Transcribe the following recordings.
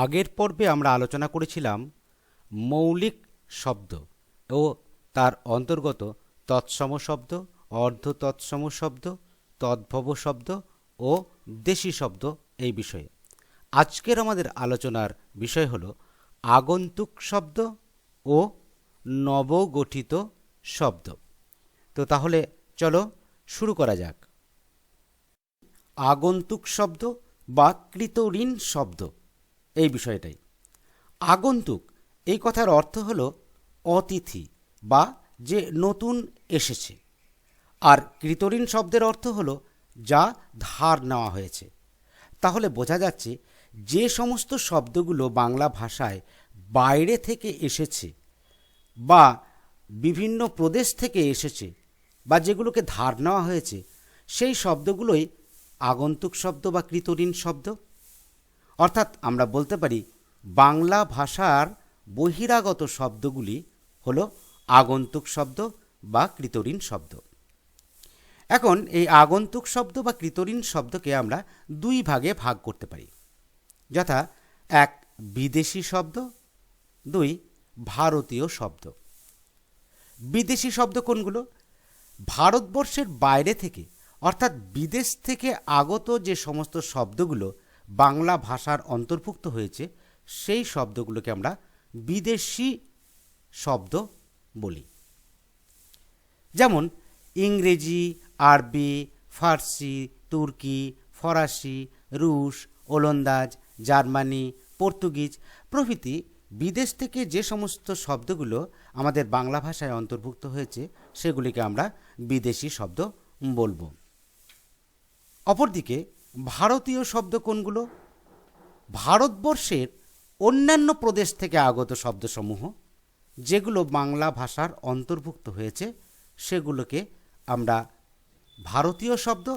আগের পর্বে আমরা আলোচনা করেছিলাম মৌলিক শব্দ ও তার অন্তর্গত তৎসম শব্দ, অর্ধ তৎসম শব্দ, তদ্ভব শব্দ ও দেশি শব্দ এই বিষয়ে। আজকের আমাদের আলোচনার বিষয় হলো আগন্তুক শব্দ ও নবগঠিত শব্দ। তো তাহলে চলো শুরু করা যাক। আগন্তুক শব্দ বা কৃতঋণ শব্দ এই বিষয়টাই। আগন্তুক এই কথার অর্থ হলো অতিথি বা যে নতুন এসেছে, আর কৃতঋণ শব্দের অর্থ হলো যা ধার নেওয়া হয়েছে। তাহলে বোঝা যাচ্ছে যে সমস্ত শব্দগুলো বাংলা ভাষায় বাইরে থেকে এসেছে বা বিভিন্ন প্রদেশ থেকে এসেছে বা যেগুলোকে ধার নেওয়া হয়েছে, সেই শব্দগুলোই আগন্তুক শব্দ বা কৃতঋণ শব্দ। অর্থাৎ আমরা বলতে পারি বাংলা ভাষার বহিরাগত শব্দগুলি হলো আগন্তুক শব্দ বা কৃতঋণ শব্দ। এখন এই আগন্তুক শব্দ বা কৃতঋণ শব্দকে আমরা দুই ভাগে ভাগ করতে পারি, যথা এক বিদেশি শব্দ, দুই ভারতীয় শব্দ। বিদেশি শব্দ কোনগুলো? ভারতবর্ষের বাইরে থেকে অর্থাৎ বিদেশ থেকে আগত যে সমস্ত শব্দগুলো বাংলা ভাষার অন্তর্ভুক্ত হয়েছে, সেই শব্দগুলোকে আমরা বিদেশি শব্দ বলি। যেমন ইংরেজি, আরবি, ফার্সি, তুর্কি, ফরাসি, রুশ, ওলন্দাজ, জার্মানি, পর্তুগিজ প্রভৃতি বিদেশ থেকে যে সমস্ত শব্দগুলো আমাদের বাংলা ভাষায় অন্তর্ভুক্ত হয়েছে, সেগুলিকে আমরা বিদেশি শব্দ বলবো। অপরদিকে ভারতীয় শব্দ কোনগুলো? ভারতবর্ষের অন্যান্য প্রদেশ থেকে আগত শব্দসমূহ যেগুলো বাংলা ভাষার অন্তর্ভুক্ত হয়েছে, সেগুলোকে আমরা ভারতীয় শব্দ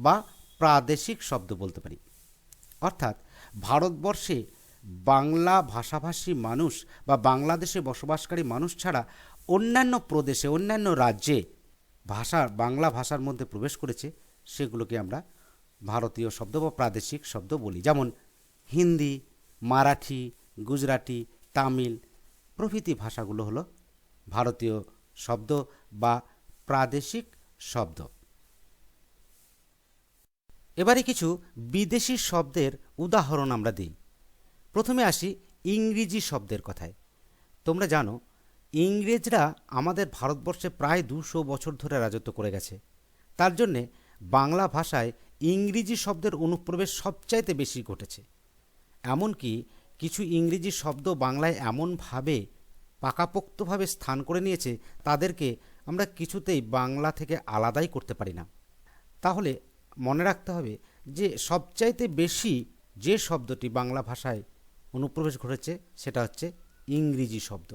বা প্রাদেশিক শব্দ বলতে পারি। অর্থাৎ ভারতবর্ষে বাংলা ভাষাভাষী মানুষ বা বাংলাদেশে বসবাসকারী মানুষ ছাড়া অন্যান্য প্রদেশে, অন্যান্য রাজ্যে বাংলা ভাষার মধ্যে প্রবেশ করেছে, সেগুলোকে আমরা ভারতীয় শব্দ বা প্রাদেশিক শব্দ বলি। যেমন হিন্দি, মারাঠি, গুজরাটি, তামিল প্রভৃতি ভাষাগুলো হলো ভারতীয় শব্দ বা প্রাদেশিক শব্দ। এবারে কিছু বিদেশি শব্দের উদাহরণ আমরা দিই। প্রথমে আসি ইংরেজি শব্দের কথায়। তোমরা জানো ইংরেজরা আমাদের ভারতবর্ষে প্রায় 200 বছর ধরে রাজত্ব করে গেছে। তার জন্যে বাংলা ভাষায় ইংরেজি শব্দের অনুপ্রবেশ সবচাইতে বেশি ঘটেছে। এমনকি কিছু ইংরেজি শব্দ বাংলায় এমনভাবে পাকাপোক্তভাবে স্থান করে নিয়েছে, তাদেরকে আমরা কিছুতেই বাংলা থেকে আলাদাই করতে পারি না। তাহলে মনে রাখতে হবে যে সবচাইতে বেশি যে শব্দটি বাংলা ভাষায় অনুপ্রবেশ ঘটেছে, সেটা হচ্ছে ইংরেজি শব্দ।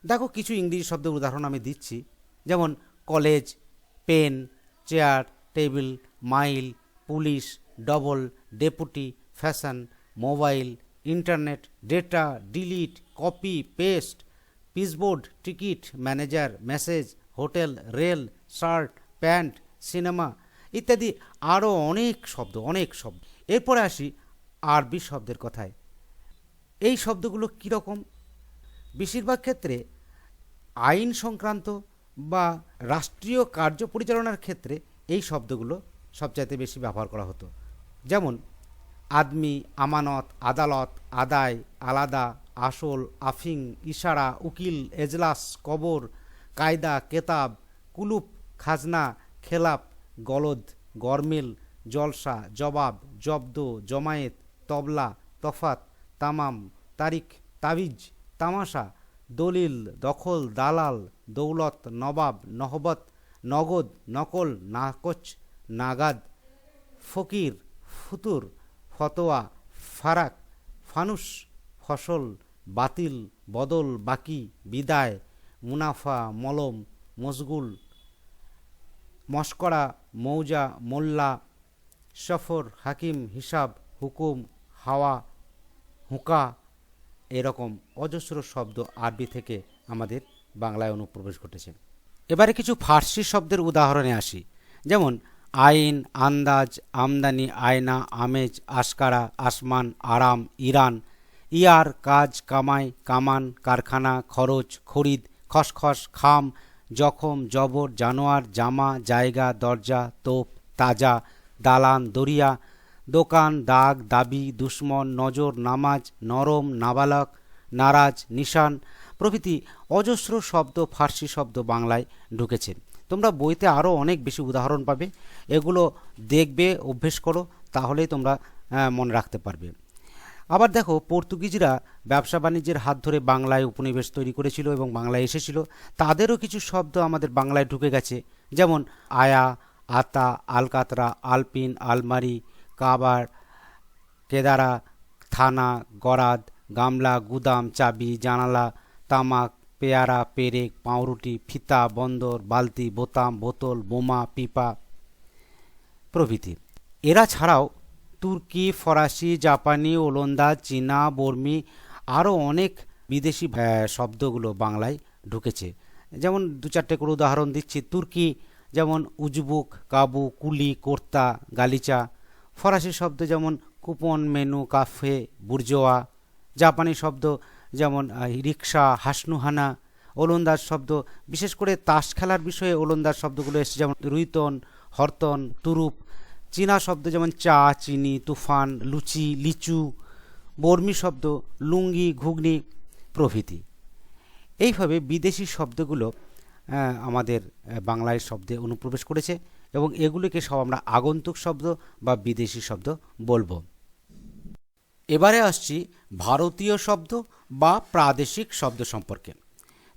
দেখো কিছু ইংরেজি শব্দের উদাহরণ আমি দিচ্ছি। যেমন college, pen, chair, table, mile, police, double, deputy, fashion, mobile, internet, data, delete, copy, paste, পিসবোর্ড, ticket, manager, message, hotel, rail, shirt, pant, cinema ইত্যাদি আরও অনেক শব্দ। এরপরে আসি আরবি শব্দের কথায়। এই শব্দগুলো কীরকম? বেশিরভাগ ক্ষেত্রে আইন সংক্রান্ত বা রাষ্ট্রীয় কার্য পরিচালনার ক্ষেত্রে এই শব্দগুলো সবচাইতে বেশি ব্যবহার করা হতো। যেমন আদমি, আমানত, আদালত, আদায়, আলাদা, আসল, আফিং, ইশারা, উকিল, এজলাস, কবর, কায়দা, কেতাব, কুলুপ, খাজনা, খেলাপ, গলদ, গরমিল, জলসা, জবাব, জব্দ, জমায়েত, তবলা, তফাত, তামাম, তারিখ, তাবিজ, তামাশা, দলিল, দখল, দালাল, দৌলত, নবাব, নহবত, নগদ, নকল, নাকচ, নাগাদ, ফকির, ফুতুর, ফতোয়া, ফারাক, ফানুস, ফসল, বাতিল, বদল, বাকি, বিদায়, মুনাফা, মলম, মশগুল, মস্করা, মৌজা, মোল্লা, সফর, হাকিম, হিসাব, হুকুম, হাওয়া, হুঁকা এরকম অজস্র শব্দ আরবি থেকে আমাদের বাংলায় অনুপ্রবেশ ঘটেছে। এবারে কিছু ফার্সি শব্দের উদাহরণে আসি। যেমন আইন, আন্দাজ, আমদানি, আয়না, আমেজ, আশকারা, আসমান, আরাম, ইরান ইয়ার, কাজ, কামাই, কামান, কারখানা, খরচ, খরিদ, খসখস, খাম, জখম, জবর, জানোয়ার, জামা, জায়গা, দরজা, তোপ, তাজা, দালান, দরিয়া, দোকান, দাগ, দাবি, দুশ্মন, নজর, নামাজ, নরম, নাবালক, নারাজ, নিশান প্রভৃতি অজস্র শব্দ, ফার্সি শব্দ বাংলায় ঢুকেছে। তোমরা বইতে আরও অনেক বেশি উদাহরণ পাবে, এগুলো দেখবে, অভ্যেস করো, তাহলেই তোমরা মনে রাখতে পারবে। আবার দেখো, পর্তুগিজরা ব্যবসা বাণিজ্যের হাত ধরে বাংলায় উপনিবেশ তৈরি করেছিল এবং বাংলায় এসেছিল, তাদেরও কিছু শব্দ আমাদের বাংলায় ঢুকে গেছে, যেমন আয়া, আতা, আলকাতরা, আলপিন, আলমারি, কাবার, কেদারা, থানা, গরাদ, গামলা, গুদাম, চাবি, জানালা, তামাক, পেয়ারা, পেরেক, পাউরুটি, ফিতা, বন্দর, বালতি, বোতাম, বোতল, বোমা, পিপা প্রভৃতি। এরা ছাড়াও তুর্কি, ফরাসি, জাপানি, ওলন্দাজ, চীনা, বর্মী আরও অনেক বিদেশি শব্দগুলো বাংলায় ঢুকেছে। যেমন দু চারটে করে উদাহরণ দিচ্ছি। তুর্কি যেমন উজবুক, কাবু, কুলি, কর্তা, গালিচা। ফরাসি শব্দ যেমন কুপন, মেনু, কাফে, বুর্জোয়া। জাপানি শব্দ যেমন রিক্সা, হাসনুহানা। ওলন্দাজ শব্দ, বিশেষ করে তাস খেলার বিষয়ে ওলন্দাজ শব্দগুলো এসেছে, যেমন রুইতন, হরতন, তুরুপ। চীনা শব্দ যেমন চা, চিনি, তুফান, লুচি, লিচু। বর্মী শব্দ লুঙ্গি, ঘুগনি প্রভৃতি। এইভাবে বিদেশি শব্দগুলো আমাদের বাংলায় শব্দে অনুপ্রবেশ করেছে এবং এগুলিকে সব আমরা আগন্তুক শব্দ বা বিদেশি শব্দ বলবো। এবারে আসছি ভারতীয় শব্দ বা প্রাদেশিক শব্দ সম্পর্কে।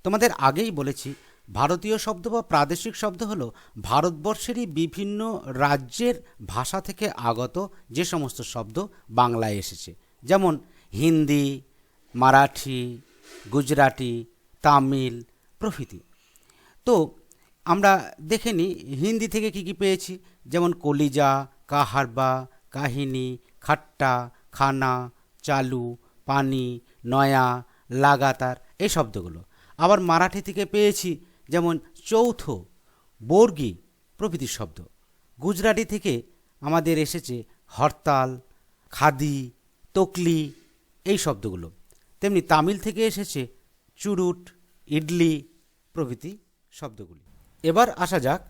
তোমাদের আগেই বলেছি, ভারতীয় শব্দ বা প্রাদেশিক শব্দ হলো ভারতবর্ষেরই বিভিন্ন রাজ্যের ভাষা থেকে আগত যে সমস্ত শব্দ বাংলায় এসেছে, যেমন হিন্দি, মারাঠি, গুজরাটি, তামিল প্রভৃতি। তো আমরা দেখে নিই হিন্দি থেকে কী কী পেয়েছি, যেমন কলিজা, কাহারবা, কাহিনী, খাট্টা, খানা, চালু, পানি, নয়া, লাগাতার এই শব্দগুলো। আবার মারাঠি থেকে পেয়েছি যেমন চৌথ, বর্গি প্রভৃতি শব্দ। গুজরাটি থেকে আমাদের এসেছে হরতাল, খাদি, তকলি এই শব্দগুলো। তেমনি তামিল থেকে এসেছে চুরুট, ইডলি প্রভৃতি শব্দগুলি। এবার আসা যাক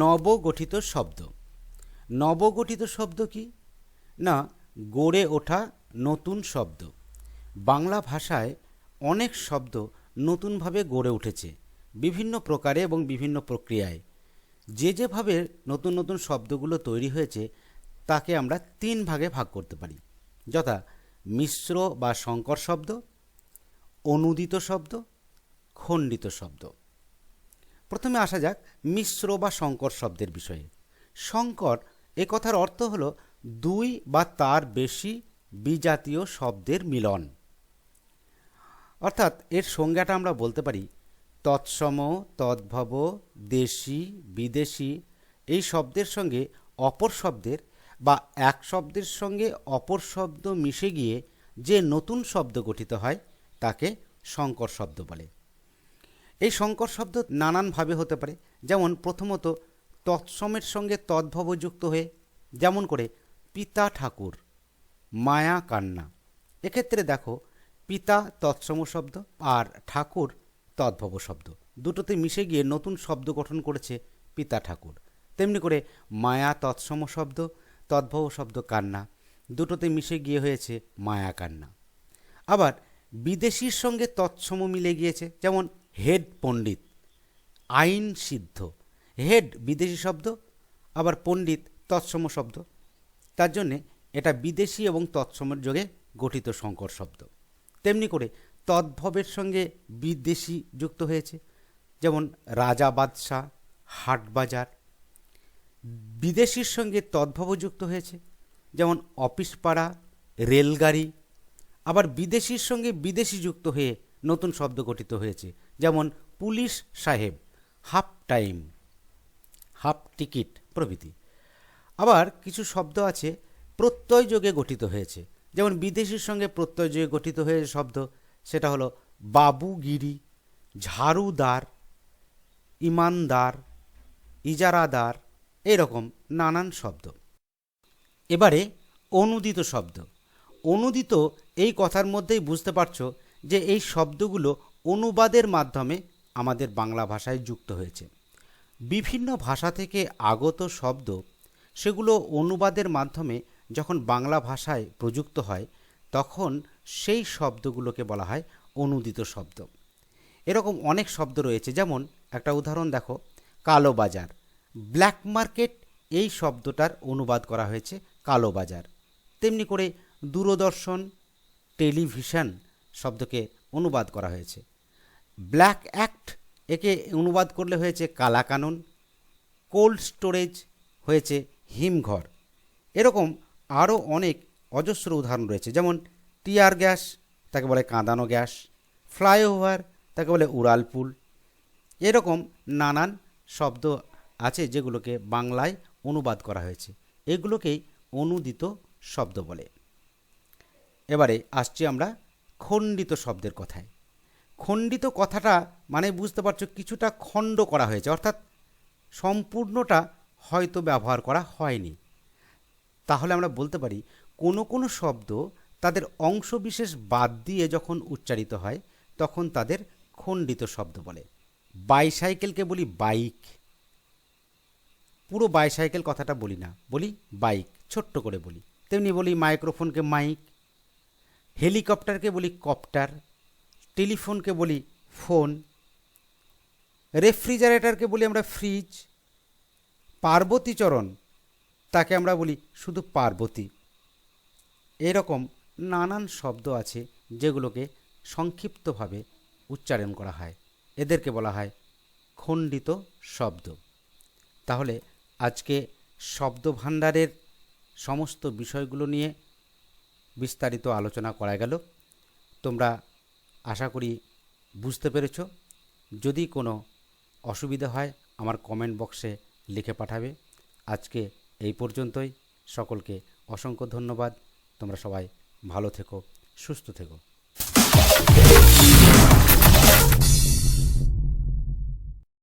নবগঠিত শব্দ। নবগঠিত শব্দ কি না, গড়ে ওঠা নতুন শব্দ। বাংলা ভাষায় অনেক শব্দ নতুনভাবে গড়ে উঠেছে বিভিন্ন প্রকারে এবং বিভিন্ন প্রক্রিয়ায়। যেভাবে নতুন নতুন শব্দগুলো তৈরি হয়েছে তাকে আমরা তিন ভাগে ভাগ করতে পারি, যথা মিশ্র বা সংকর শব্দ, অনুদিত শব্দ, খণ্ডিত শব্দ। প্রথমে আসা যাক মিশ্র বা সংকর শব্দের বিষয়ে। সংকর এ কথার অর্থ হলো দুই বা তার বেশি বিজাতীয় শব্দের মিলন। অর্থাৎ এর সংজ্ঞাটা আমরা বলতে পারি তৎসম, তদ্ভব, দেশি, বিদেশি এই শব্দের সঙ্গে অপর শব্দের বা এক শব্দের সঙ্গে অপর শব্দ মিশে গিয়ে যে নতুন শব্দ গঠিত হয় তাকে সংকর শব্দ বলে। এই সংকর শব্দ নানানভাবে হতে পারে, যেমন প্রথমত তৎসমের সঙ্গে তদ্ভব যুক্ত হয়ে, যেমন করে পিতা ঠাকুর, মায়া কান্না। এক্ষেত্রে দেখো পিতা তৎসম শব্দ আর ঠাকুর তদ্ভব শব্দ, দুটোতে মিশে গিয়ে নতুন শব্দ গঠন করেছে পিতা ঠাকুর। তেমনি করে মায়া তৎসম শব্দ, তদ্ভব শব্দ কান্না, দুটোতে মিশে গিয়ে হয়েছে মায়া কান্না। আবার বিদেশির সঙ্গে তৎসম মিলে গিয়েছে, যেমন হেড পণ্ডিত, আইন সিদ্ধ। হেড বিদেশি শব্দ, আবার পণ্ডিত তৎসম শব্দ, তার জন্যে এটা বিদেশি এবং তৎসমের যোগে গঠিত সংকর শব্দ। তেমনি করে তদ্ভবের সঙ্গে বিদেশি যুক্ত হয়েছে, যেমন রাজা বাদশাহ, হাট বাজার। বিদেশির সঙ্গে তদ্ভব যুক্ত হয়েছে, যেমন অফিস পাড়া, রেলগাড়ি। আবার বিদেশির সঙ্গে বিদেশি যুক্ত হয়ে নতুন শব্দ গঠিত হয়েছে, যেমন পুলিশ সাহেব, হাফ টাইম, হাফ টিকিট প্রভৃতি। আবার কিছু শব্দ আছে প্রত্যয় যোগে গঠিত হয়েছে, যেমন বিদেশির সঙ্গে প্রত্যয় যোগে গঠিত হয়েছে শব্দ, সেটা হলো বাবুগিরি, ঝাড়ুদার, ইমানদার, ইজারাদার, এরকম নানান শব্দ। এবারে অনুদিত শব্দ। অনুদিত এই কথার মধ্যেই বুঝতে পারছো যে এই শব্দগুলো অনুবাদের মাধ্যমে আমাদের বাংলা ভাষায় যুক্ত হয়েছে। বিভিন্ন ভাষা থেকে আগত শব্দ সেগুলো অনুবাদের মাধ্যমে যখন বাংলা ভাষায় প্রযুক্ত হয় তখন সেই শব্দগুলোকে বলা হয় অনুদিত শব্দ। এরকম অনেক শব্দ রয়েছে, যেমন একটা উদাহরণ দেখো, কালো বাজার, ব্ল্যাক মার্কেট, এই শব্দটার অনুবাদ করা হয়েছে কালো বাজার। তেমনি করে দূরদর্শন, টেলিভিশন শব্দকে অনুবাদ করা হয়েছে। ব্ল্যাক অ্যাক্ট একে অনুবাদ করলে হয়েছে কালাকানুন। কোল্ড স্টোরেজ হয়েছে হিমঘর। এরকম আরও অনেক অজস্র উদাহরণ রয়েছে, যেমন টিয়ার গ্যাস, তাকে বলে কাঁদানো গ্যাস। ফ্লাইওভার, তাকে বলে উড়ালপুল। এরকম নানান শব্দ আছে যেগুলোকে বাংলায় অনুবাদ করা হয়েছে, এগুলোকেই অনুদিত শব্দ বলে। এবারে আসছি আমরা খণ্ডিত শব্দের কথায়। খণ্ডিত কথাটা মানে বুঝতে পারছো কিছুটা খণ্ড করা হয়েছে, অর্থাৎ সম্পূর্ণটা হয়তো ব্যবহার করা হয়নি। তাহলে আমরা বলতে পারি কোনো কোনো শব্দ তাদের অংশবিশেষ বাদ দিয়ে যখন উচ্চারিত হয় তখন তাদের খণ্ডিত শব্দ বলে। বাইসাইকেলকে বলি বাইক, পুরো বাইসাইকেল কথাটা বলি না, বলি বাইক, ছোট্ট করে বলি। তেমনি বলি মাইক্রোফোনকে মাইক, হেলিকপ্টারকে বলি কপ্টার, টেলিফোনকে বলি ফোন, রেফ্রিজারেটরকে বলি আমরা ফ্রিজ, পার্বতীচরণ তাকে আমরা বলি শুধু পার্বতী। এরকম নানান শব্দ আছে যেগুলোকে সংক্ষিপ্তভাবে উচ্চারণ করা হয়, এদেরকে বলা হয় খণ্ডিত শব্দ। তাহলে আজকে শব্দভাণ্ডারের সমস্ত বিষয়গুলো নিয়ে বিস্তারিত আলোচনা করা গেল। তোমরা আশা করি বুঝতে পেরেছ। যদি কোনো অসুবিধা হয় আমার কমেন্ট বক্সে লিখে পাঠাবে। আজকে এই পর্যন্তই। সকলকে অসংখ্য ধন্যবাদ। তোমরা সবাই ভালো থেকো, সুস্থ থেকো।